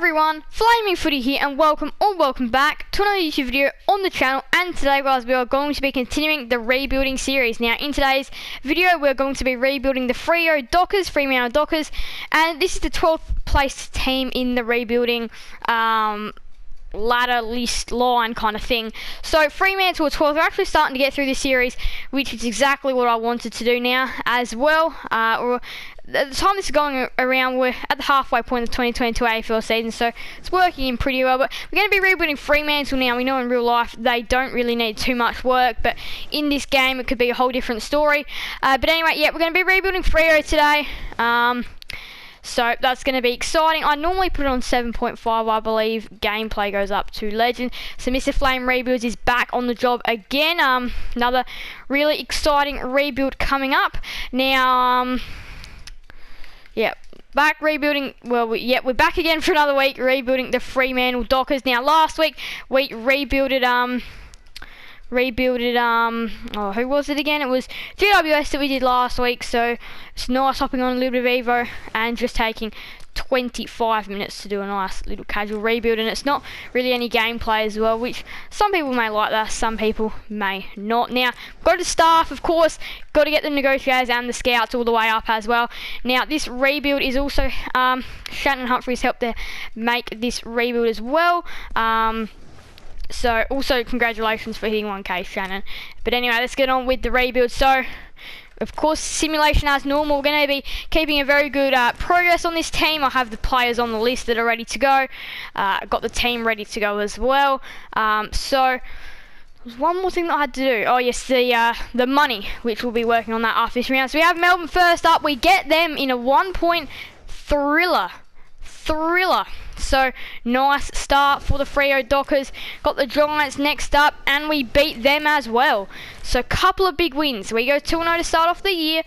everyone, Flaming Footy here and welcome back to another YouTube video on the channel. And today guys, we are going to be continuing the rebuilding series. Now in today's video we're going to be rebuilding the Fremantle Dockers, and this is the 12th place team in the rebuilding ladder list line kind of thing. So Fremantle are 12th. We're actually starting to get through this series, which is exactly what I wanted to do now as well. At the time this is going around, we're at the halfway point of the 2022 AFL season, so it's working in pretty well. But we're going to be rebuilding Fremantle now. We know in real life they don't really need too much work, but in this game it could be a whole different story. But anyway, yeah, we're going to be rebuilding Freo today. So that's going to be exciting. I normally put it on 7.5, I believe. Gameplay goes up to Legend. So Mr. Flame Rebuilds is back on the job again. Another really exciting rebuild coming up. Now, yeah, back rebuilding. Well, we're back again for another week rebuilding the Fremantle Dockers. Now, last week we rebuilded who was it again? It was GWS that we did last week, so it's nice hopping on a little bit of Evo and just taking 25 minutes to do a nice little casual rebuild, and it's not really any gameplay as well, which some people may like that, some people may not. Now, go to staff, of course, got to get the negotiators and the scouts all the way up as well. Now, this rebuild is also, Shannon Humphrey's helped to make this rebuild as well. So also congratulations for hitting 1k, Shannon. But anyway, let's get on with the rebuild. So of course, simulation as normal. We're going to be keeping a very good progress on this team. I have the players on the list that are ready to go. Got the team ready to go as well. So there's one more thing that I had to do. Oh yes, the money, which we'll be working on that after this round. So we have Melbourne first up. We get them in a 1-point thriller. So nice start for the Freo Dockers. Got the Giants next up, and we beat them as well. So couple of big wins. We go 2-0 to start off the year,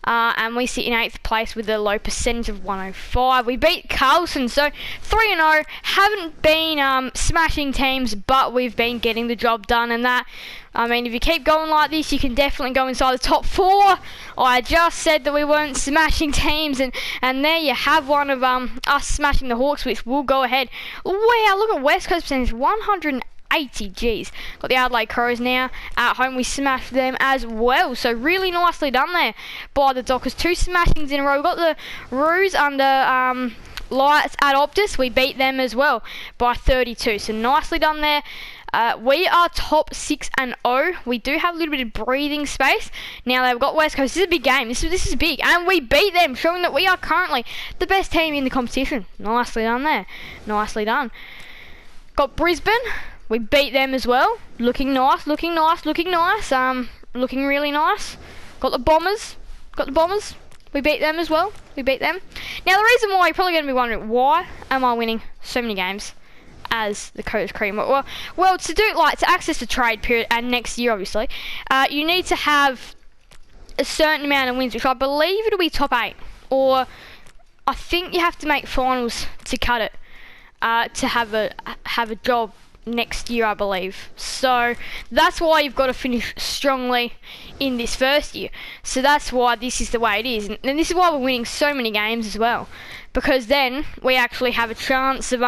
and we sit in 8th place with a low percentage of 105. We beat Carlson, so 3-0. Haven't been smashing teams, but we've been getting the job done, and that, I mean, if you keep going like this, you can definitely go inside the top 4. I just said that we weren't smashing teams, and there you have one of us smashing the Hawks, which will go ahead. Wow, look at West Coast percentage, 180 Gs. Got the Adelaide Crows now. At home, we smashed them as well. So really nicely done there by the Dockers. 2 smashings in a row. We got the Roos under Lights at Optus. We beat them as well by 32. So nicely done there. We are top 6-0. We do have a little bit of breathing space. Now they've got West Coast. This is a big game. This is big. And we beat them, showing that we are currently the best team in the competition. Nicely done there. Nicely done. Got Brisbane. We beat them as well. Looking nice. Looking really nice. Got the Bombers. We beat them as well. Now the reason why you're probably going to be wondering, why am I winning so many games as the Coach Cream? Well, to access the trade period and next year, obviously, you need to have a certain amount of wins, which I believe it'll be top 8, or I think you have to make finals to cut it, to have a job next year, I believe. So that's why you've got to finish strongly in this first year. So that's why this is the way it is, and this is why we're winning so many games as well, because then we actually have a chance of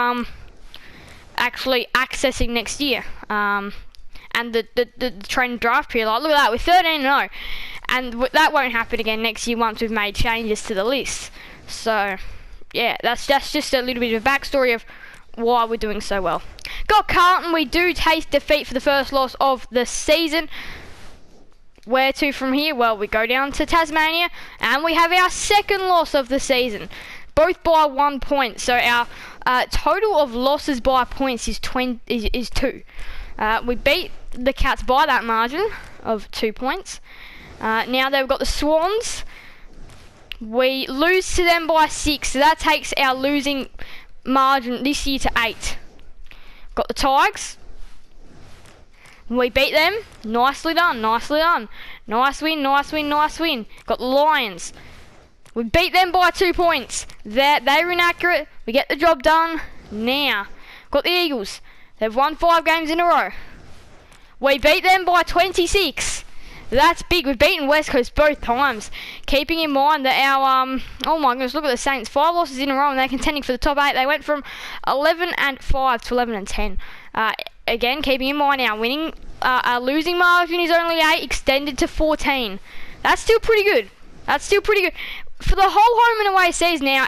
actually accessing next year, and the training draft period. Like, look at that, we're 13-0, and that won't happen again next year once we've made changes to the list. So yeah, that's just a little bit of a backstory of why we're doing so well. Got Carlton. We do taste defeat for the first loss of the season. Where to from here? Well, we go down to Tasmania, and we have our second loss of the season, both by 1 point. So our total of losses by points is 2. We beat the Cats by that margin of 2 points. Now they've got the Swans. We lose to them by 6, so that takes our losing margin this year to 8. Got the Tigers. We beat them. Nicely done. Nice win. Got the Lions. We beat them by 2 points. They were inaccurate. We get the job done. Now, got the Eagles. They've won 5 games in a row. We beat them by 26. That's big. We've beaten West Coast both times. Keeping in mind that our oh my goodness, look at the Saints. 5 losses in a row and they're contending for the top 8. They went from 11-5 to 11-10. Again, keeping in mind our losing margin is only 8, extended to 14. That's still pretty good. For the whole home and away season now,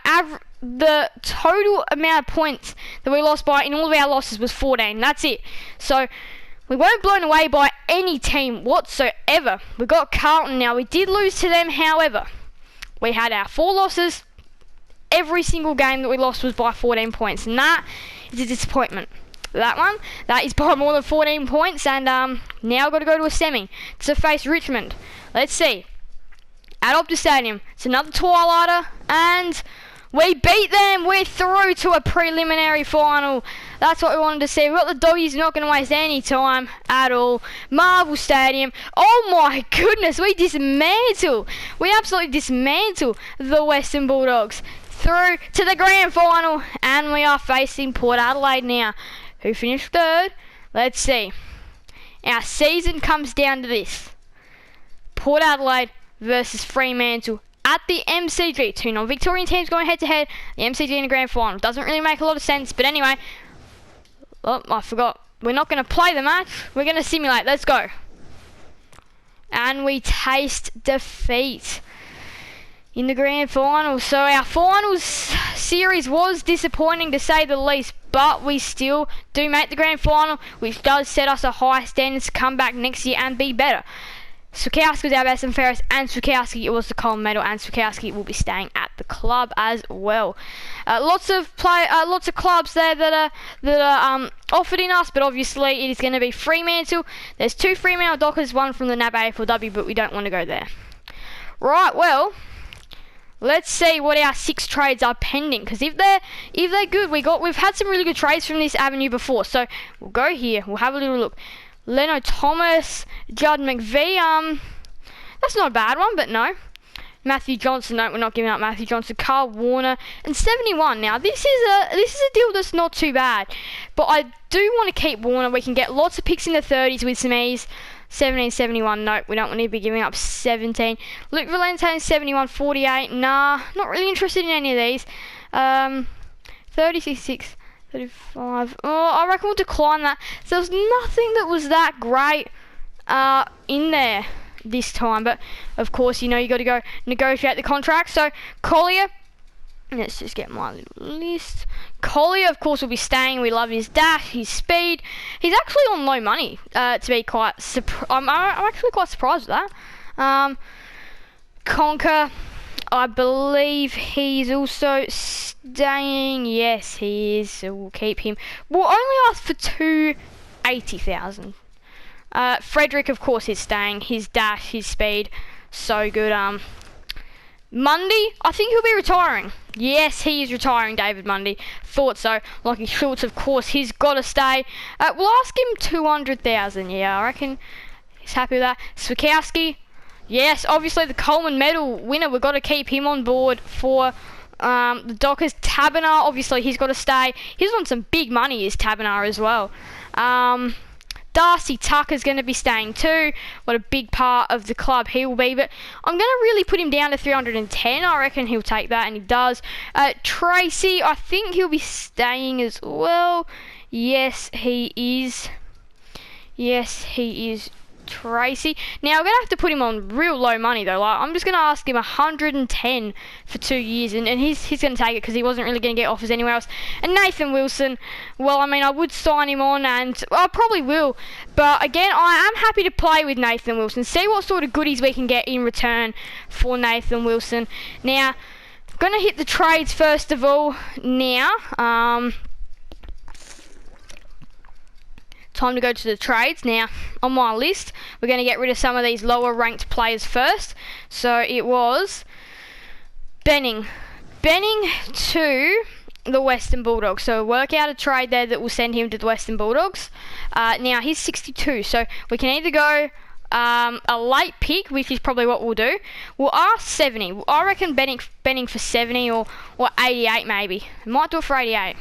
the total amount of points that we lost by in all of our losses was 14. That's it. So we weren't blown away by any team whatsoever. We got Carlton now. We did lose to them, however. We had our 4 losses. Every single game that we lost was by 14 points. And that is a disappointment. That is by more than 14 points. And now I've got to go to a semi to face Richmond. Let's see. At Optus Stadium. It's another Twilighter. And we beat them. We're through to a preliminary final. That's what we wanted to see. We've got the Doggies, not going to waste any time at all. Marvel Stadium. Oh my goodness, we absolutely dismantle the Western Bulldogs. Through to the grand final. And we are facing Port Adelaide now, who finished 3rd. Let's see. Our season comes down to this. Port Adelaide versus Fremantle at the MCG. 2 non-Victorian teams going head-to-head. The MCG in the grand final. Doesn't really make a lot of sense, but anyway. Oh, I forgot. We're not going to play the match. We're going to simulate. Let's go. And we taste defeat in the grand final. So our finals series was disappointing to say the least, but we still do make the grand final, which does set us a high standard to come back next year and be better. Switkowski was our best and fairest, and Switkowski was the gold medal, and Switkowski will be staying at the club as well. Lots of clubs there that are offered in us, but obviously it is going to be Fremantle. There's 2 Fremantle Dockers, 1 from the NAB AFLW, but we don't want to go there. Right, well, let's see what our 6 trades are pending, because if they're good, we've had some really good trades from this avenue before. So we'll go here. We'll have a little look. Leno Thomas, Judd McVie, that's not a bad one, but no. Matthew Johnson, no, we're not giving up Matthew Johnson. Carl Warner, and 71. Now, this is a deal that's not too bad, but I do want to keep Warner. We can get lots of picks in the 30s with some ease. 17, 71, no, we don't want to be giving up 17. Luke Valentine, 71, 48, nah, not really interested in any of these. 36, 35. Oh, I reckon we'll decline that. So there was nothing that was that great in there this time. But, of course, you know, you got to go negotiate the contract. So, Collier, let's just get my little list. Collier, of course, will be staying. We love his dash, his speed. He's actually on low money, to be quite I'm actually quite surprised with that. Conker, I believe he's also staying. Yes, he is. So we'll keep him. We'll only ask for 280,000. Frederick, of course, is staying. His dash, his speed, so good. Mundy, I think he'll be retiring. Yes, he is retiring, David Mundy. Thought so. Lockie Schultz, of course, he's got to stay. We'll ask him 200,000. Yeah, I reckon he's happy with that. Switkowski, yes, obviously the Coleman Medal winner. We've got to keep him on board for the Dockers. Taberner, obviously, he's got to stay. He's on some big money, is Taberner as well. Darcy Tucker's going to be staying too. What a big part of the club he will be. But I'm going to really put him down to 310. I reckon he'll take that, and he does. Tracy, I think he'll be staying as well. Yes, he is. Yes, he is. Tracy. Now, I'm going to have to put him on real low money, though. Like, I'm just going to ask him 110 for 2 years, and he's going to take it because he wasn't really going to get offers anywhere else. And Nathan Wilson, well, I mean, I would sign him on, and I probably will. But, again, I am happy to play with Nathan Wilson. See what sort of goodies we can get in return for Nathan Wilson. Now, I'm going to hit the trades first of all now. Time to go to the trades. Now, on my list, we're going to get rid of some of these lower ranked players first. So it was Benning to the Western Bulldogs. So work out a trade there that will send him to the Western Bulldogs. Now, he's 62, so we can either go a late pick, which is probably what we'll do. We'll ask 70. I reckon Benning for 70 or 88 maybe. Might do it for 88.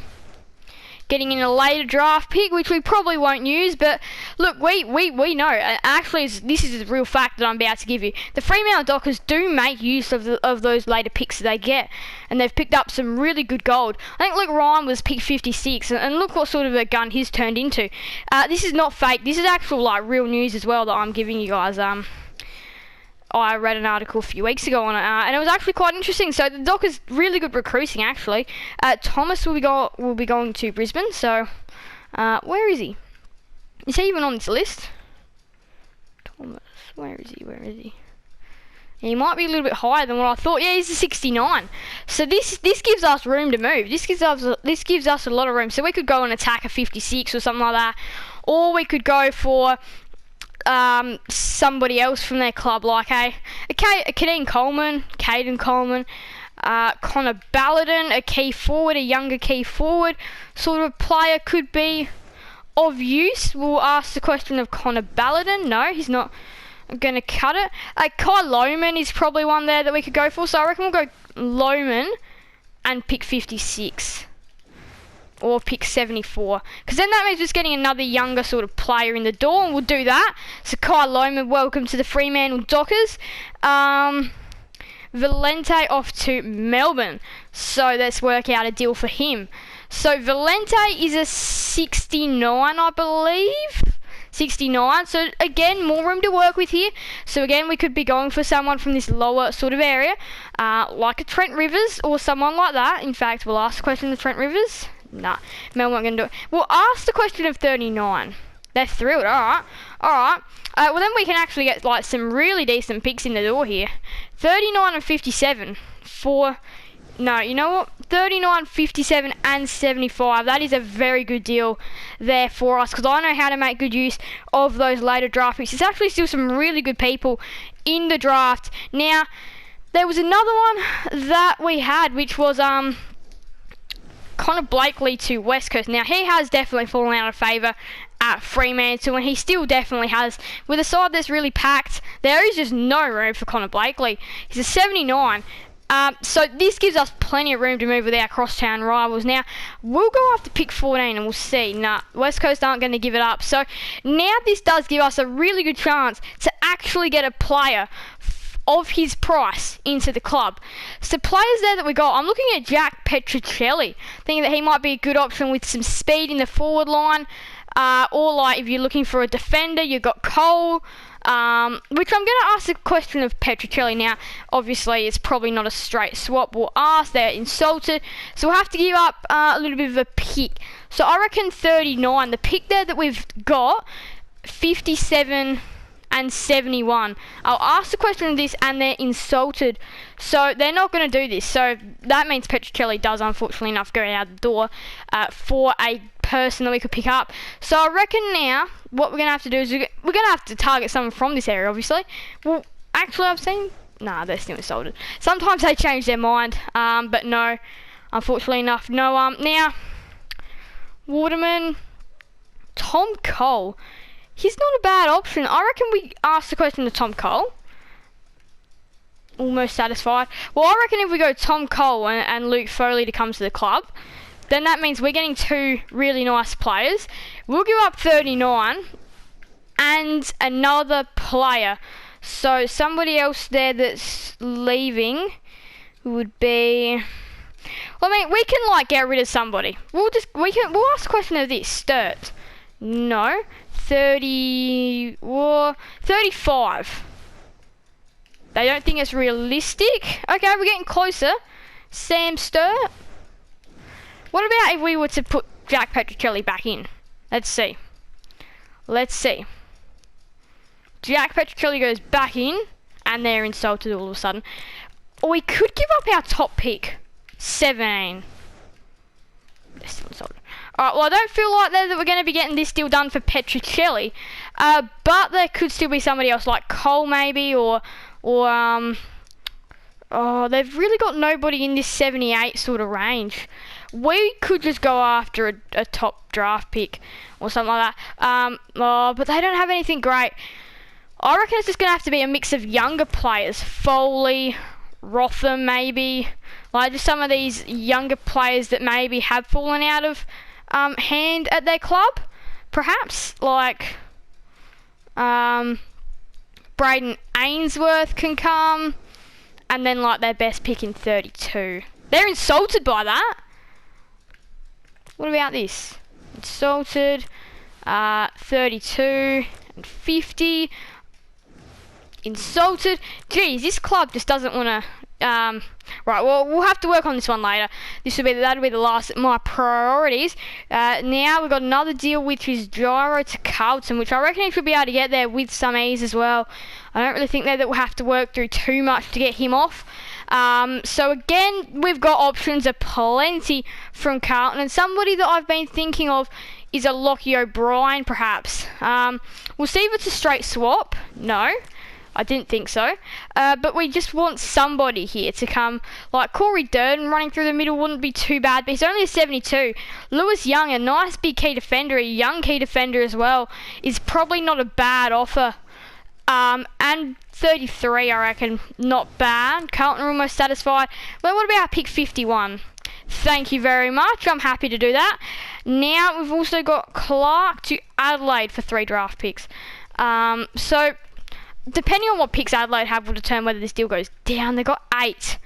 getting in a later draft pick, which we probably won't use, but look, we know, actually this is a real fact that I'm about to give you. The Fremantle Dockers do make use of those later picks that they get, and they've picked up some really good gold. I think Luke Ryan was picked 56, and look what sort of a gun he's turned into. This is not fake, this is actual like real news as well that I'm giving you guys. I read an article a few weeks ago on it, and it was actually quite interesting. So the Dockers really good recruiting actually. Thomas will be going to Brisbane. So where is he? Is he even on this list? Thomas, where is he? He might be a little bit higher than what I thought. Yeah, he's a 69. So this gives us room to move. This gives us a lot of room. So we could go and attack a 56 or something like that, or we could go for somebody else from their club, like Caden Coleman, Connor Balladin, a key forward, a younger key forward sort of player could be of use. We'll ask the question of Connor Balladin. No, he's not going to cut it. Kai Lohman is probably one there that we could go for, so I reckon we'll go Lohman and pick 56. Or pick 74, because then that means just getting another younger sort of player in the door, and we'll do that. So Kai Lohman, welcome to the Fremantle Dockers. Valente off to Melbourne, so let's work out a deal for him. So Valente is a 69, I believe. 69, so again, more room to work with here. So again, we could be going for someone from this lower sort of area, like a Trent Rivers or someone like that. In fact, we'll ask the question of Trent Rivers. Nah, Melbourne aren't going to do it. We'll ask the question of 39. They're thrilled. Alright. Well, then we can actually get like some really decent picks in the door here. 39 and 57 for... No, you know what? 39, 57 and 75. That is a very good deal there for us, because I know how to make good use of those later draft picks. There's actually still some really good people in the draft. Now, there was another one that we had, which was... Connor Blakely to West Coast. Now, he has definitely fallen out of favour at Fremantle, and he still definitely has. With a side that's really packed, there is just no room for Connor Blakely. He's a 79. So this gives us plenty of room to move with our crosstown rivals. Now, we'll go after pick 14 and we'll see. Nah, West Coast aren't going to give it up. So now this does give us a really good chance to actually get a player of his price into the club. So players there that we got, I'm looking at Jack Petricelli, thinking that he might be a good option with some speed in the forward line, or like if you're looking for a defender, you've got Cole, which I'm going to ask the question of Petricelli. Now, obviously it's probably not a straight swap. We'll ask, they're insulted, so we'll have to give up a little bit of a pick. So I reckon 39, the pick there that we've got, 57 and 71. I'll ask the question of this and they're insulted, so they're not going to do this. So that means Petricelli does unfortunately enough go out the door for a person that we could pick up. So I reckon now what we're going to have to do is we're going to have to target someone from this area, obviously. Well, actually I've seen... Nah, they're still insulted. Sometimes they change their mind, but no, unfortunately enough, no. Now, Waterman, Tom Cole. He's not a bad option. I reckon we ask the question to Tom Cole. Almost satisfied. Well, I reckon if we go Tom Cole and Luke Foley to come to the club, then that means we're getting two really nice players. We'll give up 39 and another player. So somebody else there that's leaving would be... Well, I mean, we can like get rid of somebody. We'll ask the question of this. Sturt. No. 35. They don't think it's realistic. Okay, we're getting closer. Sam Sturt. What about if we were to put Jack Petricelli back in? Let's see. Jack Petricelli goes back in, and they're insulted all of a sudden. Or we could give up our top pick, 17. They're still insulted. Alright, well I don't feel like that we're going to be getting this deal done for Petricelli, but there could still be somebody else like Cole maybe, or they've really got nobody in this 78 sort of range. We could just go after a top draft pick or something like that, but they don't have anything great. I reckon it's just going to have to be a mix of younger players, Foley, Rotham maybe, like just some of these younger players that maybe have fallen out of hand at their club, perhaps, like Braden Ainsworth can come, and then like their best pick in 32. They're insulted by that. What about this? Insulted, 32 and 50. Insulted. Geez, this club just doesn't want to. Right, well, we'll have to work on this one later. That'll be the last of my priorities. Now we've got another deal, which is Gyro to Carlton, which I reckon he should be able to get there with some ease as well. I don't really think that we'll have to work through too much to get him off. So again, we've got options aplenty from Carlton, and somebody that I've been thinking of is a Lockie O'Brien, perhaps. We'll see if it's a straight swap. No, I didn't think so. But we just want somebody here to come, like Corey Durden running through the middle wouldn't be too bad, but he's only a 72. Lewis Young, a nice big key defender, a young key defender as well, is probably not a bad offer. And 33, I reckon, not bad. Carlton are almost satisfied. Well, what about pick 51? Thank you very much. I'm happy to do that. Now we've also got Clark to Adelaide for 3 draft picks. So depending on what picks Adelaide have will determine whether this deal goes down. They've got 8.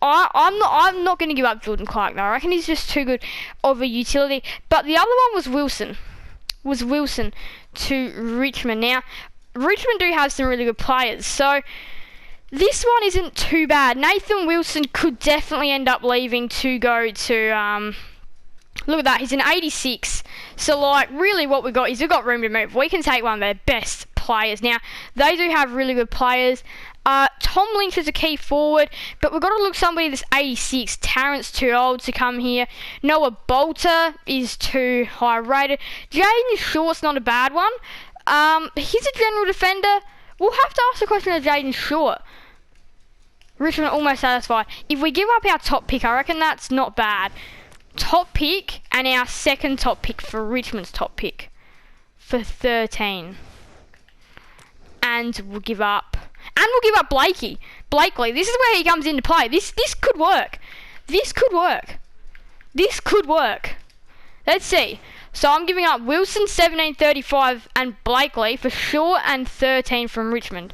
I'm not going to give up Jordan Clark though. I reckon he's just too good of a utility. But the other one was Wilson. To Richmond. Now, Richmond do have some really good players, so this one isn't too bad. Nathan Wilson could definitely end up leaving to go to, look at that, he's an 86. So, like, really what we've got is we've got room to move. We can take one of their best players. Now, they do have really good players. Tom Lynch is a key forward, but we've got to look somebody that's 86. Tarrant's too old to come here. Noah Bolter is too high rated. Jaden Short's not a bad one. He's a general defender. We'll have to ask the question of Jaden Short. Richmond are almost satisfied. If we give up our top pick, I reckon that's not bad. Top pick and our second top pick for Richmond's top pick for 13. And we'll give up. And we'll give up Blakely. This is where he comes into play. This could work. This could work. Let's see. So I'm giving up Wilson, 17, 35, and Blakely for Shaw and 13 from Richmond.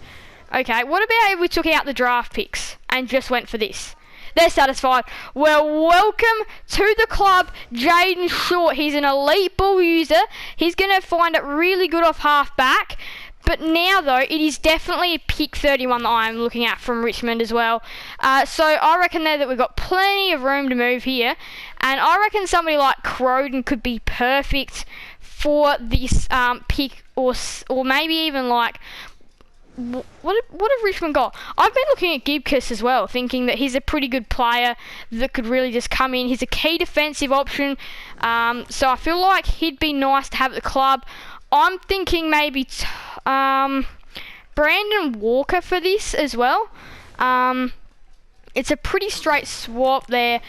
Okay, what about if we took out the draft picks and just went for this? They're satisfied. Well, welcome to the club, Jaden Short. He's an elite ball user. He's going to find it really good off half back. But now, though, it is definitely pick 31 that I'm looking at from Richmond as well. So I reckon there that we've got plenty of room to move here. And I reckon somebody like Croden could be perfect for this pick, or maybe even like... What have Richmond got? I've been looking at Gibcus as well, thinking that he's a pretty good player that could really just come in. He's a key defensive option. So I feel like he'd be nice to have at the club. I'm thinking maybe... Brandon Walker for this as well. It's a pretty straight swap there.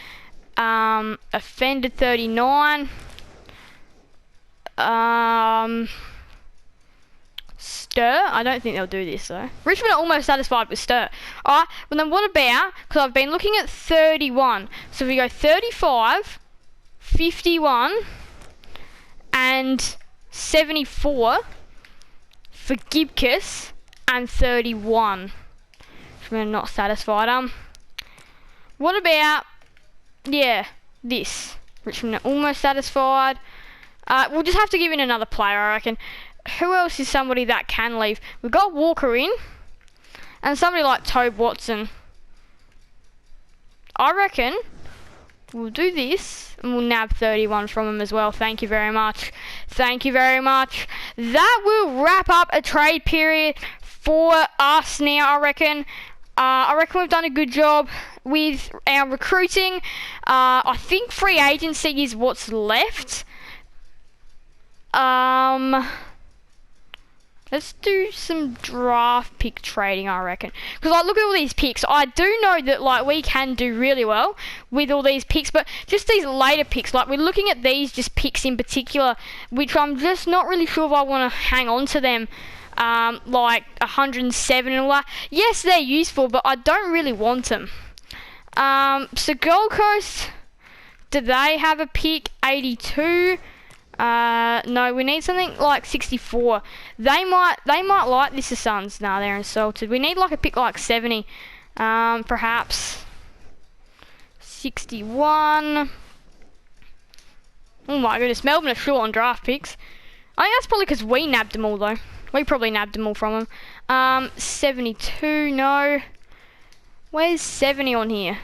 Offended 39. Stir? I don't think they'll do this though. Richmond are almost satisfied with Stir. Alright, well then what about, because I've been looking at 31. So if we go 35, 51, and 74 for Gibcus, and 31. Richmond are not satisfied. What about, yeah, this. Richmond are almost satisfied. We'll just have to give in another player, I reckon. Who else is somebody that can leave? We've got Walker in, and somebody like Tobe Watson. I reckon we'll do this, and we'll nab 31 from him as well. Thank you very much. Thank you very much. That will wrap up a trade period for us now, I reckon. I reckon we've done a good job with our recruiting. I think free agency is what's left. Let's do some draft pick trading, I reckon. Because I look at all these picks. I do know that like we can do really well with all these picks, but just these later picks, like we're looking at these just picks in particular, which I'm just not really sure if I want to hang on to them. Like 107 and all that. Yes, they're useful, but I don't really want them. So Gold Coast, Do they have a pick? 82. No, we need something like 64. They might like this, the Suns. Nah, they're insulted. We need like a pick like 70. Perhaps 61. Oh my goodness, Melbourne are short on draft picks. I think that's probably because we nabbed them all though. We probably nabbed them all from them. 72, no. Where's 70 on here?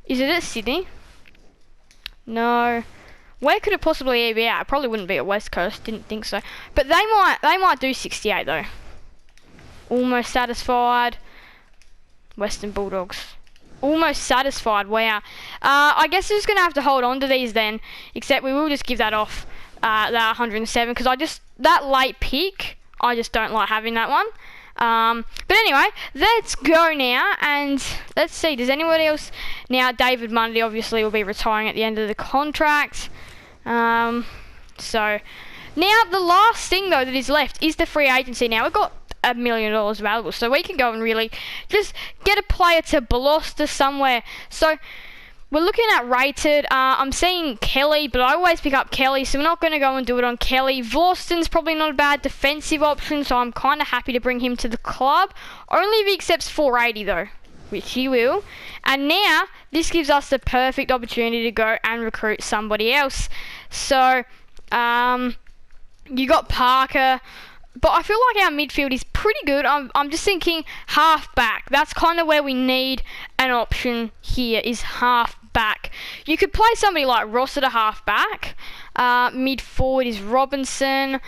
Is it at Sydney? No. Where could it possibly be at? It probably wouldn't be at West Coast, didn't think so. But they might do 68 though. Almost satisfied. Western Bulldogs. Almost satisfied, wow. I guess we're just going to have to hold on to these then. Except we will just give that off, that 107. Because that late pick, I just don't like having that one. But anyway, let's go now. And let's see, does anybody else... Now, David Mundy obviously will be retiring at the end of the contract. So, now the last thing though that is left is the free agency. Now, we've got $1 million available, so we can go and really just get a player to Gloucester somewhere. So we're looking at rated. I'm seeing Kelly, but I always pick up Kelly, so we're not going to go and do it on Kelly. Vlosten's probably not a bad defensive option, so I'm kind of happy to bring him to the club. Only if he accepts 480 though, which he will. And now this gives us the perfect opportunity to go and recruit somebody else. So you got Parker. But I feel like our midfield is pretty good. I'm just thinking half back. That's kind of where we need an option here, is half back. You could play somebody like Ross at a half back. Mid forward is Robinson.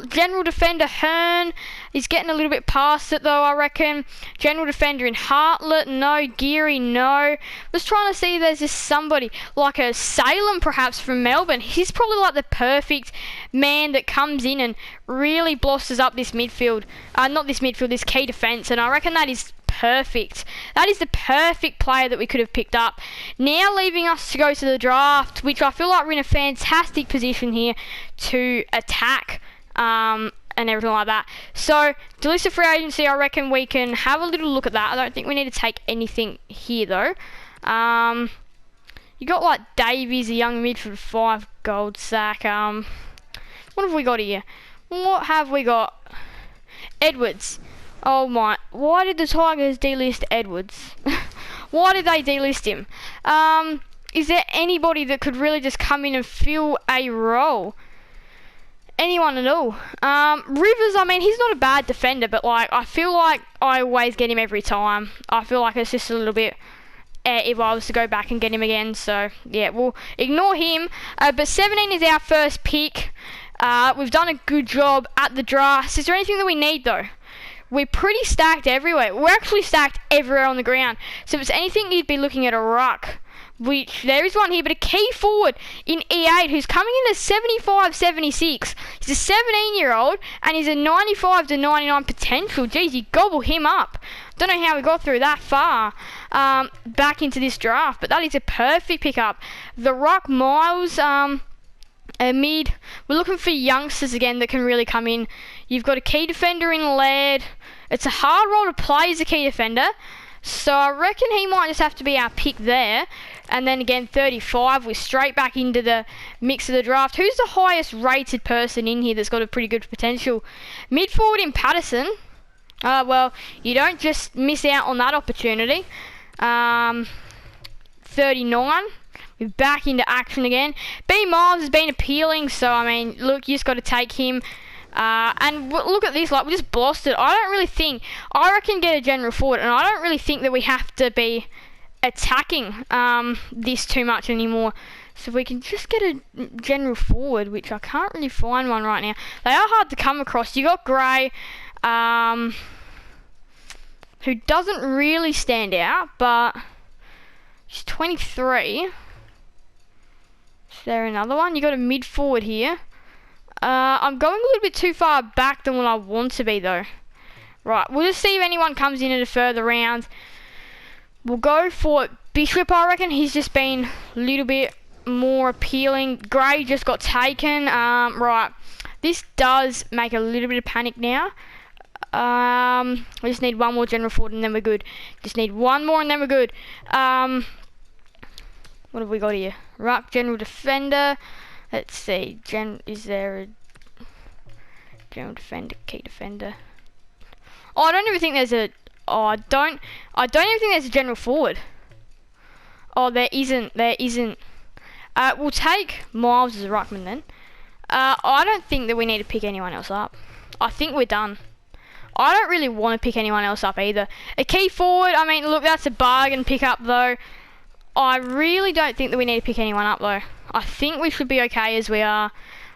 General defender Hearn is getting a little bit past it though, I reckon. General defender in Hartlett, no. Geary, no. Just trying to see if there's just somebody like a Salem perhaps from Melbourne. He's probably like the perfect man that comes in and really blossoms up this midfield. Not this midfield, this key defence, and I reckon that is perfect. That is the perfect player that we could have picked up. Now leaving us to go to the draft, which I feel like we're in a fantastic position here to attack and everything like that. So to list of free agency, I reckon we can have a little look at that. I don't think we need to take anything here though. You got like Davies, a young mid for 5 gold sack. What have we got here? What have we got? Edwards. Oh my, why did the Tigers delist Edwards? Why did they delist him? Is there anybody that could really just come in and fill a role? Anyone at all? Rivers, I mean, he's not a bad defender, but like, I feel like I always get him every time. I feel like it's just a little bit if I was to go back and get him again, so yeah, we'll ignore him. But 17 is our first pick. We've done a good job at the draft. Is there anything that we need though? We're pretty stacked everywhere. We're actually stacked everywhere on the ground. So if it's anything, you'd be looking at a ruck, which there is one here, but a key forward in E8 who's coming in at 75-76. He's a 17-year-old and he's a 95 to 99 potential. Geez, you gobble him up. Don't know how we got through that far back into this draft, but that is a perfect pickup. The ruck, Miles, a mid. We're looking for youngsters again that can really come in. You've got a key defender in Laird. It's a hard role to play as a key defender, so I reckon he might just have to be our pick there. And then again, 35, we're straight back into the mix of the draft. Who's the highest rated person in here that's got a pretty good potential? Mid forward in Patterson. Well, you don't just miss out on that opportunity. 39. We're back into action again. B. Miles has been appealing, so I mean, look, you just got to take him. And look at this, like, we just blasted. I reckon get a general forward, and I don't really think that we have to be attacking this too much anymore. So we can just get a general forward, which I can't really find one right now. They are hard to come across. You got Gray, who doesn't really stand out, but she's 23. Is there another one? You got a mid forward here. I'm going a little bit too far back than what I want to be though. Right, we'll just see if anyone comes in a further round. We'll go for Bishop, I reckon. He's just been a little bit more appealing. Gray just got taken. Right, this does make a little bit of panic now. We just need one more general forward and then we're good. Just need one more and then we're good. What have we got here? Ruck, general defender. Let's see. Is there a general defender, key defender? Oh, I don't even think there's a. Oh, I don't even think there's a general forward. Oh, there isn't. We'll take Miles as a ruckman then. I don't think that we need to pick anyone else up. I think we're done. I don't really want to pick anyone else up either. A key forward, I mean, look, that's a bargain pick up though. I really don't think that we need to pick anyone up though. I think we should be okay as we are.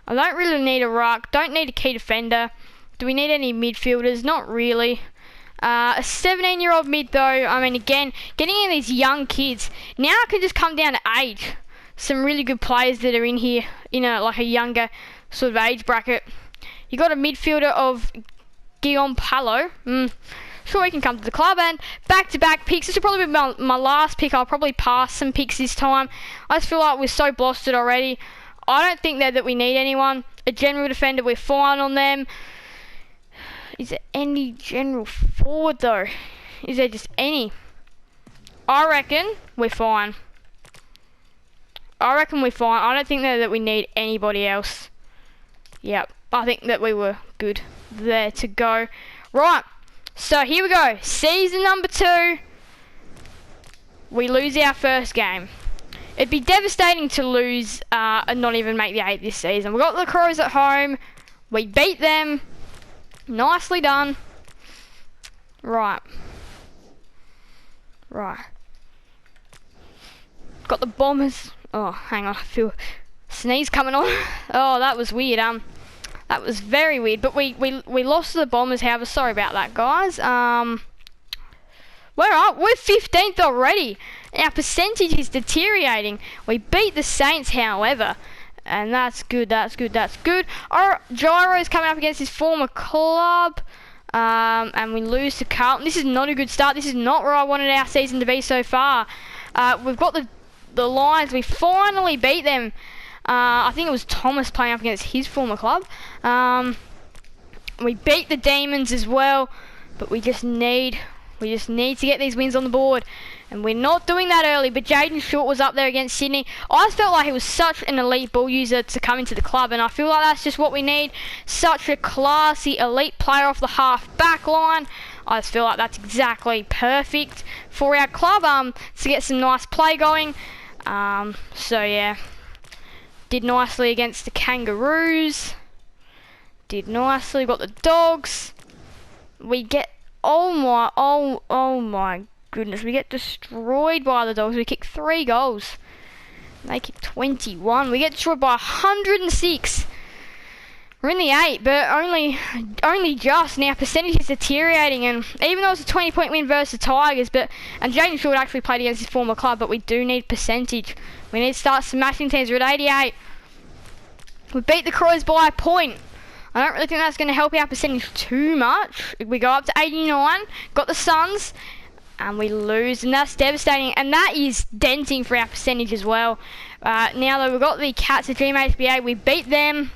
I don't really need a ruck, don't need a key defender. Do we need any midfielders? Not really. A 17-year-old mid though, I mean, again, getting in these young kids, now it can just come down to age. Some really good players that are in here, like a younger sort of age bracket. You got a midfielder of Guillaume Palo. Sure, we can come to the club, and back-to-back picks. This will probably be my last pick. I'll probably pass some picks this time. I just feel like we're so blasted already. I don't think that we need anyone. A general defender, we're fine on them. Is there any general forward though? Is there just any? I reckon we're fine. I don't think that we need anybody else. Yep, I think that we were good there to go. Right, so here we go. Season number 2. We lose our first game. It'd be devastating to lose and not even make the 8 this season. We got the Crows at home. We beat them. Nicely done. Right. Got the Bombers. Oh, hang on, I feel sneeze coming on. Oh, that was weird. That was very weird. But we lost to the Bombers, however. Sorry about that, guys. We're 15th already. Our percentage is deteriorating. We beat the Saints, however. And that's good. Our Gyro's coming up against his former club. And we lose to Carlton. This is not a good start. This is not where I wanted our season to be so far. We've got the Lions. We finally beat them. I think it was Thomas playing up against his former club. We beat the Demons as well, but we just need to get these wins on the board, and we're not doing that early. But Jaden Short was up there against Sydney. I just felt like he was such an elite ball user to come into the club, and I feel like that's just what we need. Such a classy elite player off the half back line. I just feel like that's exactly perfect for our club to get some nice play going. So yeah, did nicely against the Kangaroos. Did nicely. Got the Dogs. We get oh my goodness, we get destroyed by the Dogs. We kick 3 goals. They kick 21. We get destroyed by 106. We're in the 8, but only just. Now percentage is deteriorating, and even though it's a 20-point win versus the Tigers, and Jaden Short actually played against his former club, but we do need percentage. We need to start smashing teams. We're at 88. We beat the Crows by a point. I don't really think that's going to help our percentage too much. We go up to 89, got the Suns, and we lose, and that's devastating, and that is denting for our percentage as well. Now though, we've got the Cats at GMHBA. We beat them.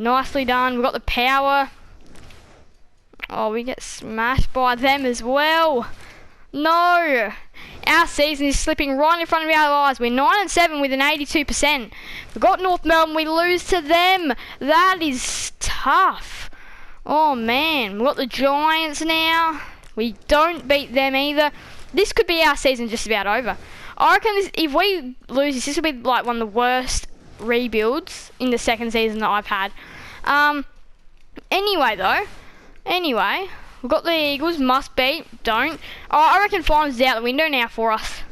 Nicely done. We've got the Power. Oh, we get smashed by them as well. No! Our season is slipping right in front of our eyes. We're 9-7 with an 82%. We've got North Melbourne. We lose to them. That is tough. Oh, man. We've got the Giants now. We don't beat them either. This could be our season just about over. I reckon if we lose this will be like one of the worst rebuilds in the second season that I've had. Anyway, we've got the Eagles, must beat, don't. Oh, I reckon finals is out the window now for us.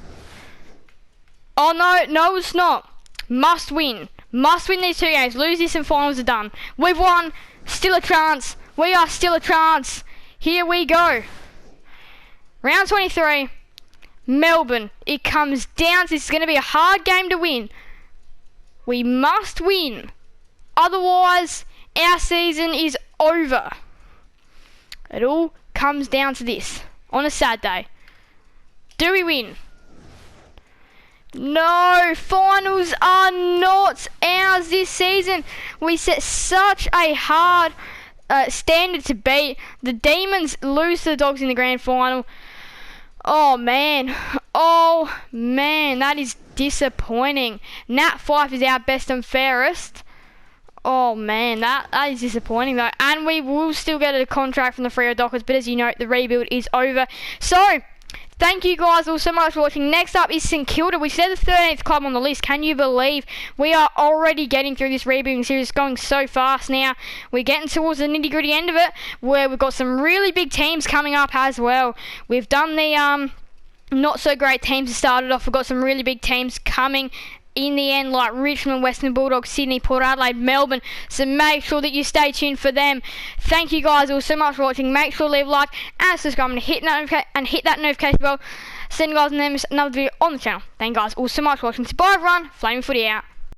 Oh no, it's not. Must win these 2 games. Lose this and finals are done. We've won, still a chance. We are still a chance. Here we go. Round 23, Melbourne. It comes down to this. Is going to be a hard game to win. We must win. Otherwise, our season is over. It all comes down to this on a sad day. Do we win? No, finals are not ours this season. We set such a hard standard to beat. The Demons lose to the Dogs in the grand final. Oh man, that is disappointing. Nat Fyfe is our best and fairest. Oh man, that is disappointing though. And we will still get a contract from the Fremantle Dockers, but as you know, the rebuild is over. So, thank you guys all so much for watching. Next up is St Kilda. We said the 13th club on the list. Can you believe we are already getting through this rebuilding series? It's going so fast now. We're getting towards the nitty gritty end of it, where we've got some really big teams coming up as well. We've done the not so great teams to start it off. We've got some really big teams coming in the end, like Richmond, Western Bulldogs, Sydney, Port Adelaide, Melbourne. So make sure that you stay tuned for them. Thank you guys all so much for watching. Make sure to leave a like and subscribe and hit that notification bell. Send you guys another video on the channel. Thank you guys all so much for watching. So bye everyone. Flaming Footy out.